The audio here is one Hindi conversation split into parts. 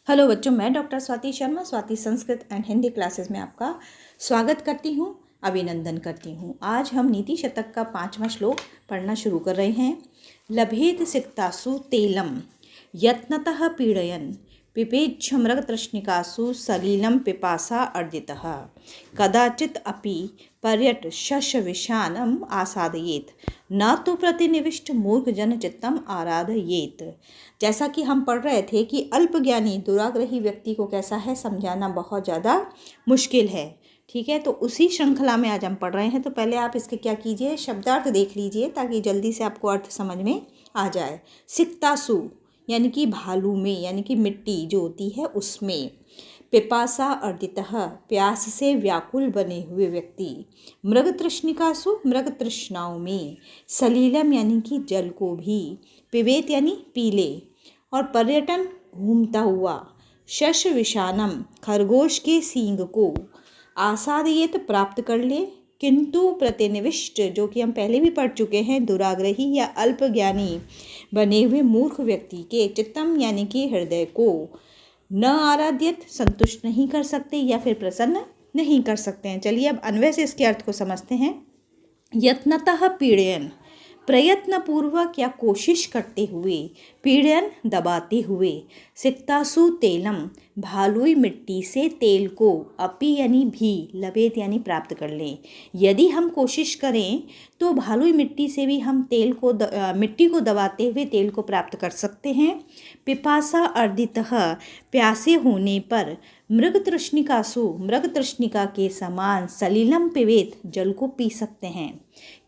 हेलो बच्चों, मैं doctor Swati Sharma Swati Sanskrit and Hindi classes में आपका स्वागत करती हूँ, अभिनंदन करती हूँ। आज हम नीति शतक का 5वां श्लोक पढ़ना शुरू कर रहे हैं। लभेत सिक्तासु तेलम यत्नतः पीडयन् पिपेच्छ मृगतृष्णिकासु सलीलं पिपासा अर्दितः कदाचित् अपि पर्यट शशविषाणम् आसादयेत् न तो प्रतिनिविष्ट मूर्ख जन चित्तम आराधयेत्। जैसा कि हम पढ़ रहे थे कि अल्पज्ञानी दुराग्रही व्यक्ति को कैसा है समझाना बहुत ज़्यादा मुश्किल है। ठीक है, तो उसी श्रृंखला में आज हम पढ़ रहे हैं। तो पहले आप इसके क्या कीजिए, शब्दार्थ देख लीजिए ताकि जल्दी से आपको अर्थ समझ में आ जाए। सिक्तासु यानी कि भालू में, यानी कि मिट्टी जो होती है उसमें। पिपासा अर्दितः प्यास से व्याकुल बने हुए व्यक्ति। मृग तृष्णिकासु मृग तृष्णाओं में। सलीलम यानी कि जल को भी। पिबेत यानी पीले। और पर्यटन घूमता हुआ। शश विषानम खरगोश के सींग को। आसादयेत प्राप्त कर ले। किंतु प्रतिनिविष्ट जो कि हम पहले भी पढ़ चुके हैं, दुराग्रही या अल्पज्ञानी बने हुए मूर्ख व्यक्ति के चित्तम यानी कि हृदय को न आराध्यत संतुष्ट नहीं कर सकते या फिर प्रसन्न नहीं कर सकते हैं। चलिए अब अन्वय से इसके अर्थ को समझते हैं। यत्नतः पीड़यन प्रयत्नपूर्वक या कोशिश करते हुए, पीड़न दबाते हुए। सिक्तासु तेलम भालुई मिट्टी से तेल को, अपी यानी भी, लबेत यानी प्राप्त कर लें। यदि हम कोशिश करें तो भालुई मिट्टी से भी हम तेल को मिट्टी को दबाते हुए तेल को प्राप्त कर सकते हैं। पिपासा अर्दितः प्यासे होने पर। मृग तृष्णिकासु मृग तृष्णिका के समान। सलीलम पिबेत जल को पी सकते हैं।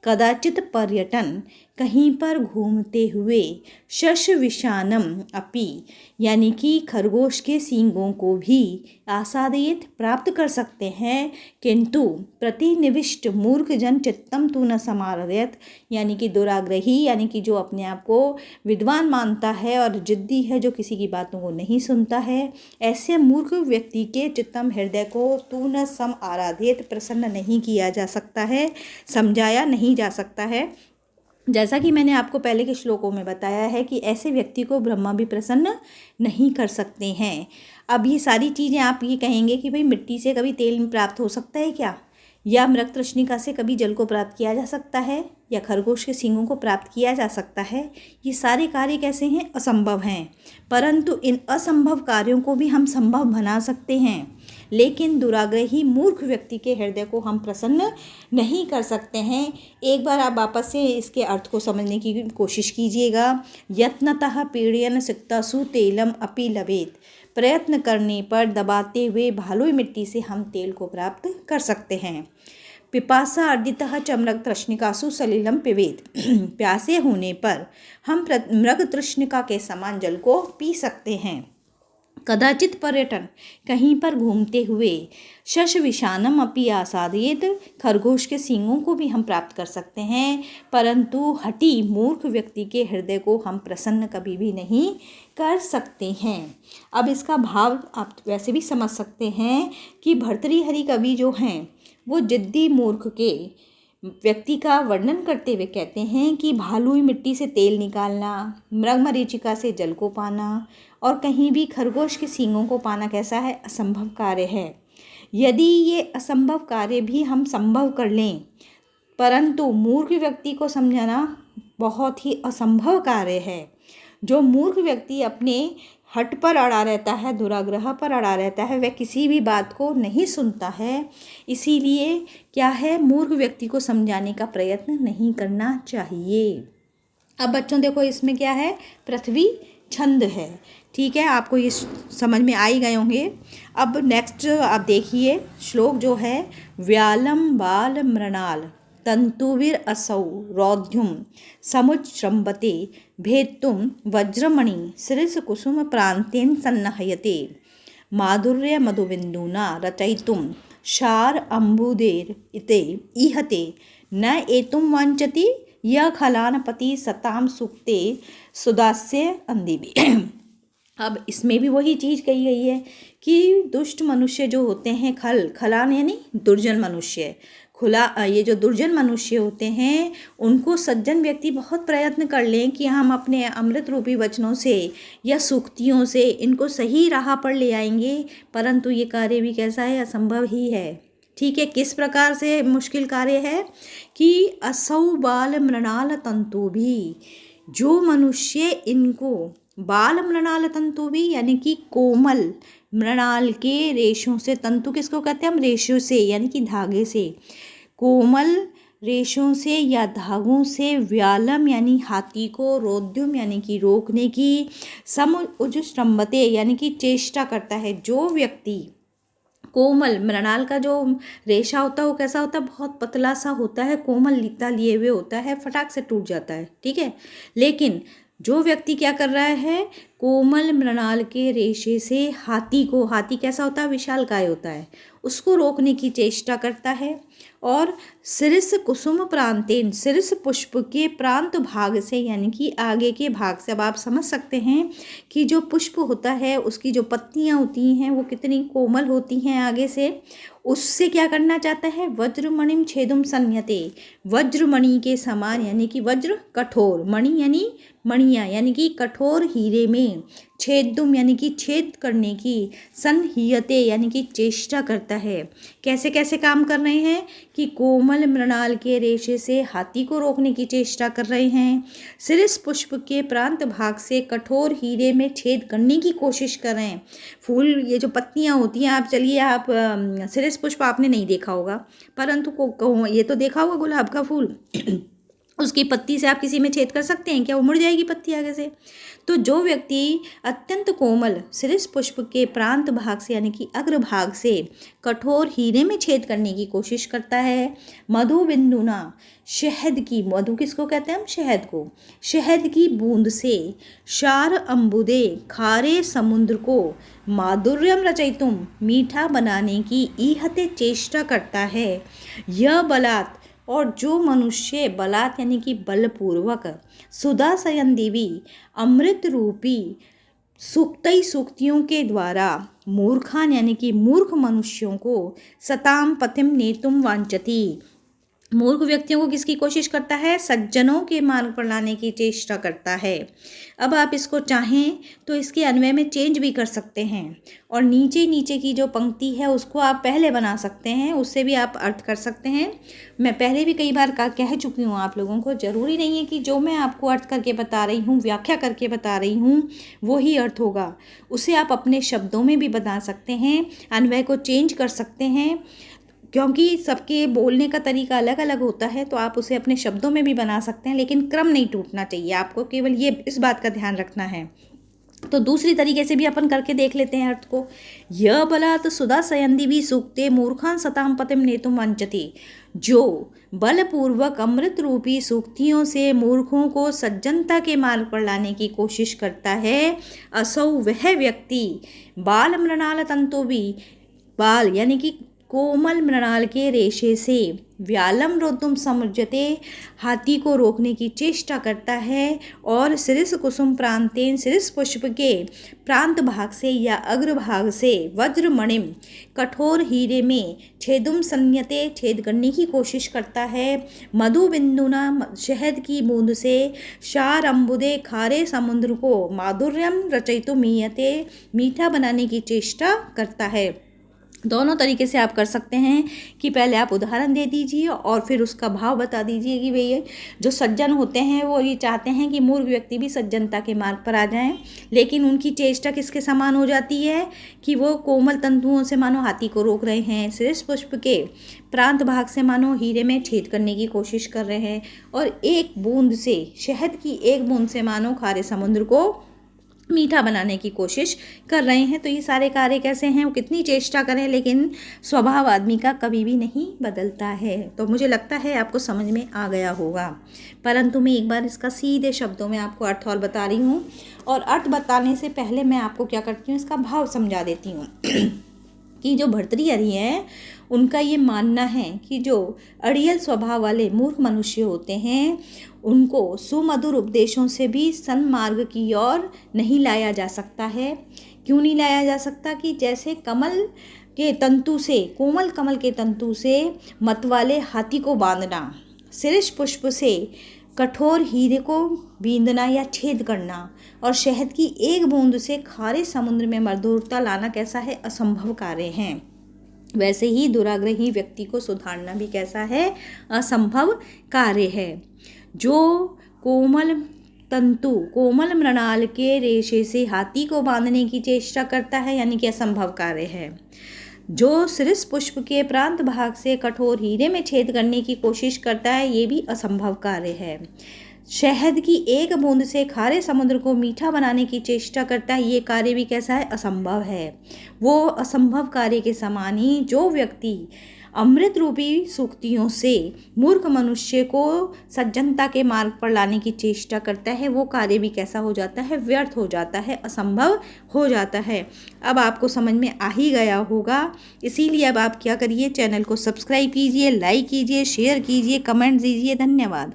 कदाचित पर्यटन कहीं पर घूमते हुए। शश विषानम अपि यानी कि खरगोश के सींगों को भी। आसादयेत प्राप्त कर सकते हैं। किंतु प्रतिनिविष्ट मूर्ख जन चित्तम तु न समारयत यानी कि दुराग्रही यानी कि जो अपने आप को विद्वान मानता है और जिद्दी है, जो किसी की बातों को नहीं सुनता है, ऐसे मूर्ख व्यक्ति के चित्तम हृदय को तु न सम आराध्येत प्रसन्न नहीं किया जा सकता है, समझाया नहीं जा सकता है। जैसा कि मैंने आपको पहले के श्लोकों में बताया है कि ऐसे व्यक्ति को ब्रह्मा भी प्रसन्न नहीं कर सकते हैं। अब ये सारी चीज़ें आप ये कहेंगे कि भाई मिट्टी से कभी तेल प्राप्त हो सकता है क्या, या मृग तृष्णिका से कभी जल को प्राप्त किया जा सकता है, या खरगोश के सींगों को प्राप्त किया जा सकता है। ये सारे कार्य कैसे हैं, असंभव हैं। परंतु इन असंभव कार्यों को भी हम संभव बना सकते हैं, लेकिन दुराग्रही मूर्ख व्यक्ति के हृदय को हम प्रसन्न नहीं कर सकते हैं। एक बार आप वापस से इसके अर्थ को समझने की कोशिश कीजिएगा। यत्नतः पीड़यन सिक्तासु तेलम अपि लभेत, प्रयत्न करने पर, दबाते हुए भालुई मिट्टी से हम तेल को प्राप्त कर सकते हैं। पिपासा अर्दितः च मृग तृष्णिकासु सलिलम पिबेत प्यासे होने पर हम मृग तृष्णिका के समान जल को पी सकते हैं। कदाचित पर्यटन कहीं पर घूमते हुए। शश विषानम अपि आसादयेत खरगोश के सींगों को भी हम प्राप्त कर सकते हैं। परंतु हठी मूर्ख व्यक्ति के हृदय को हम प्रसन्न कभी भी नहीं कर सकते हैं। अब इसका भाव आप वैसे भी समझ सकते हैं कि भर्तृहरि कवि जो हैं वो जिद्दी मूर्ख के व्यक्ति का वर्णन करते हुए कहते हैं कि भालुई मिट्टी से तेल निकालना, मृग मरीचिका से जल को पाना और कहीं भी खरगोश के सींगों को पाना कैसा है, असंभव कार्य है। यदि ये असंभव कार्य भी हम संभव कर लें, परंतु मूर्ख व्यक्ति को समझाना बहुत ही असंभव कार्य है। जो मूर्ख व्यक्ति अपने हट पर अड़ा रहता है, दुराग्रह पर अड़ा रहता है, वह किसी भी बात को नहीं सुनता है। इसीलिए क्या है, मूर्ख व्यक्ति को समझाने का प्रयत्न नहीं करना चाहिए। अब बच्चों देखो, इसमें क्या है, पृथ्वी छंद है। ठीक है, आपको ये समझ में आ ही गए होंगे। अब नेक्स्ट आप देखिए श्लोक जो है, व्यालम बाल मृणाल तंतुवीर असौ रौद्युम समुच्रंबते भेत्तुम वज्रमणि शिरिष कुसुम प्रांतेन सन्नहयते माधुर्य मधुबिंदुना रचयितुम शार अम्बुदेर इते इहते न एतुम वांचति य खलानपति सताम सुक्ते सुदास्य अंदिबी। अब इसमें भी वही चीज़ कही गई है कि दुष्ट मनुष्य जो होते हैं, खलान यानी दुर्जन मनुष्य, ये जो दुर्जन मनुष्य होते हैं उनको सज्जन व्यक्ति बहुत प्रयत्न कर लें कि हम अपने अमृत रूपी वचनों से या सूक्तियों से इनको सही राह पर ले आएंगे, परंतु ये कार्य भी कैसा है, असंभव ही है। ठीक है, किस प्रकार से मुश्किल कार्य है कि असौ बाल मृणाल तंतु भी, जो मनुष्य इनको बाल मृणाल तंतु भी यानी कि कोमल मृणाल के रेशों से, तंतु किसको कहते हैं हम, रेशों से यानी कि धागे से, कोमल रेशों से या धागों से, व्यालम यानी हाथी को, रोद्युम यानी कि रोकने की, समुज्जृंभते यानी कि चेष्टा करता है। जो व्यक्ति कोमल मृणाल का जो रेशा होता है वो कैसा होता है, बहुत पतला सा होता है, कोमल लीता लिए हुए होता है, फटाक से टूट जाता है। ठीक है, लेकिन जो व्यक्ति क्या कर रहा है, कोमल मृणाल के रेशे से हाथी को, हाथी कैसा होता है, विशालकाय होता है, उसको रोकने की चेष्टा करता है। और सिरिस कुसुम प्रांतेन, सिरिस पुष्प के प्रांत भाग से यानी कि आगे के भाग से, अब आप समझ सकते हैं कि जो पुष्प होता है उसकी जो पत्तियां होती हैं वो कितनी कोमल होती हैं आगे से, उससे क्या करना चाहता है, वज्रमणिम छेदुम संयते, वज्रमणि के समान यानी कि वज्र कठोर, मणि यानी मणियाँ यानी कि कठोर हीरे में, छेदुम यानी कि छेद करने की, संहियते यानी कि चेष्टा करता है। कैसे कैसे काम कर रहे हैं कि कोमल मृणाल के रेशे से हाथी को रोकने की चेष्टा कर रहे हैं, सिरिस पुष्प के प्रांत भाग से कठोर हीरे में छेद करने की कोशिश कर रहे हैं। फूल, ये जो पत्तियां होती हैं, आप चलिए आप सिरिस पुष्प आपने नहीं देखा होगा, परंतु ये तो देखा होगा गुलाब का फूल उसकी पत्ती से आप किसी में छेद कर सकते हैं क्या, वो मुड़ जाएगी पत्ती आगे से। तो जो व्यक्ति अत्यंत कोमल सिरिस पुष्प के प्रांत भाग से यानी कि अग्रभाग से कठोर हीरे में छेद करने की कोशिश करता है, मधु बिंदुना, शहद की, मधु किसको कहते हैं हम, शहद को, शहद की बूंद से, शार अम्बुदे खारे समुद्र को, माधुर्यम रचयितुम मीठा बनाने की ईहते चेष्टा करता है। यह बलात्, और जो मनुष्य बलात् यानी कि बलपूर्वक, सुधा शयन देवी अमृत रूपी सूक्तई सूक्तियों के द्वारा, मूर्खान यानी कि मूर्ख मनुष्यों को, सताम पथिम नेतुम वांचती, मूर्ख व्यक्तियों को किसकी कोशिश करता है, सज्जनों के मार्ग पर लाने की चेष्टा करता है। अब आप इसको चाहें तो इसके अन्वय में चेंज भी कर सकते हैं, और नीचे नीचे की जो पंक्ति है उसको आप पहले बना सकते हैं, उससे भी आप अर्थ कर सकते हैं। मैं पहले भी कई बार कह चुकी हूँ आप लोगों को, ज़रूरी नहीं है कि जो मैं आपको अर्थ करके बता रही हूँ, व्याख्या करके बता रही हूँ, वो ही अर्थ होगा। उसे आप अपने शब्दों में भी बता सकते हैं, अन्वय को चेंज कर सकते हैं, क्योंकि सबके बोलने का तरीका अलग अलग होता है, तो आप उसे अपने शब्दों में भी बना सकते हैं, लेकिन क्रम नहीं टूटना चाहिए। आपको केवल ये इस बात का ध्यान रखना है। तो दूसरी तरीके से भी अपन करके देख लेते हैं अर्थ को। यह बलात् सुधा शयन्ति भी सूक्ते मूर्खान सताम पतिम नेतुम वांचति, जो बलपूर्वक अमृत रूपी सूक्तियों से मूर्खों को सज्जनता के मार्ग पर लाने की कोशिश करता है, असौ वह व्यक्ति बाल मृणाल तंतु भी, बाल यानी कि कोमल मृणाल के रेशे से, व्यालम रोद्धुम समुज्जते हाथी को रोकने की चेष्टा करता है, और सिरिस कुसुम प्रांतेन सिरिस पुष्प के प्रांत भाग से या अग्रभाग से, वज्रमणिम कठोर हीरे में, छेदुम संयते छेद करने की कोशिश करता है, मधु बिंदुना शहद की बूंद से, शार अम्बुदे खारे समुद्र को, माधुर्यम रचयितुम मीयते मीठा बनाने की चेष्टा करता है। दोनों तरीके से आप कर सकते हैं कि पहले आप उदाहरण दे दीजिए और फिर उसका भाव बता दीजिए कि भैया जो सज्जन होते हैं वो ये चाहते हैं कि मूर्ख व्यक्ति भी सज्जनता के मार्ग पर आ जाएं, लेकिन उनकी चेष्टा किसके समान हो जाती है कि वो कोमल तंतुओं से मानो हाथी को रोक रहे हैं, सिरिस पुष्प के प्रांत भाग से मानो हीरे में छेद करने की कोशिश कर रहे हैं, और एक बूंद से, शहद की एक बूंद से मानो खारे समुद्र को मीठा बनाने की कोशिश कर रहे हैं। तो ये सारे कार्य कैसे हैं, वो कितनी चेष्टा करें, लेकिन स्वभाव आदमी का कभी भी नहीं बदलता है। तो मुझे लगता है आपको समझ में आ गया होगा, परंतु मैं एक बार इसका सीधे शब्दों में आपको अर्थ और बता रही हूँ, और अर्थ बताने से पहले मैं आपको क्या करती हूँ, इसका भाव समझा देती हूँ। कि जो भर्तृहरि हैं उनका ये मानना है कि जो अड़ियल स्वभाव वाले मूर्ख मनुष्य होते हैं उनको सुमधुर उपदेशों से भी सन्मार्ग की ओर नहीं लाया जा सकता है। क्यों नहीं लाया जा सकता कि जैसे कमल के तंतु से, कोमल कमल के तंतु से मतवाले हाथी को बांधना, शिरीष पुष्प से कठोर हीरे को बींदना या छेद करना, और शहद की एक बूंद से खारे समुद्र में मधुरता लाना कैसा है? असंभव कार्य है। वैसे ही दुराग्रही व्यक्ति को सुधारना भी कैसा है? असंभव कार्य है। जो कोमल तंतु, कोमल मृणाल के रेशे से हाथी को बांधने की चेष्टा करता है, यानी कि असंभव कार्य है। जो शिरीष पुष्प के प्रांत भाग से कठोर हीरे में छेद करने की कोशिश करता है, ये भी असंभव कार्य है। शहद की एक बूंद से खारे समुद्र को मीठा बनाने की चेष्टा करता है, ये कार्य भी कैसा है? असंभव है। वो असंभव कार्य के समान ही जो व्यक्ति अमृत रूपी सूक्तियों से मूर्ख मनुष्य को सज्जनता के मार्ग पर लाने की चेष्टा करता है, वो कार्य भी कैसा हो जाता है? व्यर्थ हो जाता है, असंभव हो जाता है। अब आपको समझ में आ ही गया होगा, इसीलिए अब आप क्या करिए, चैनल को सब्सक्राइब कीजिए, लाइक कीजिए, शेयर कीजिए, कमेंट दीजिए। धन्यवाद।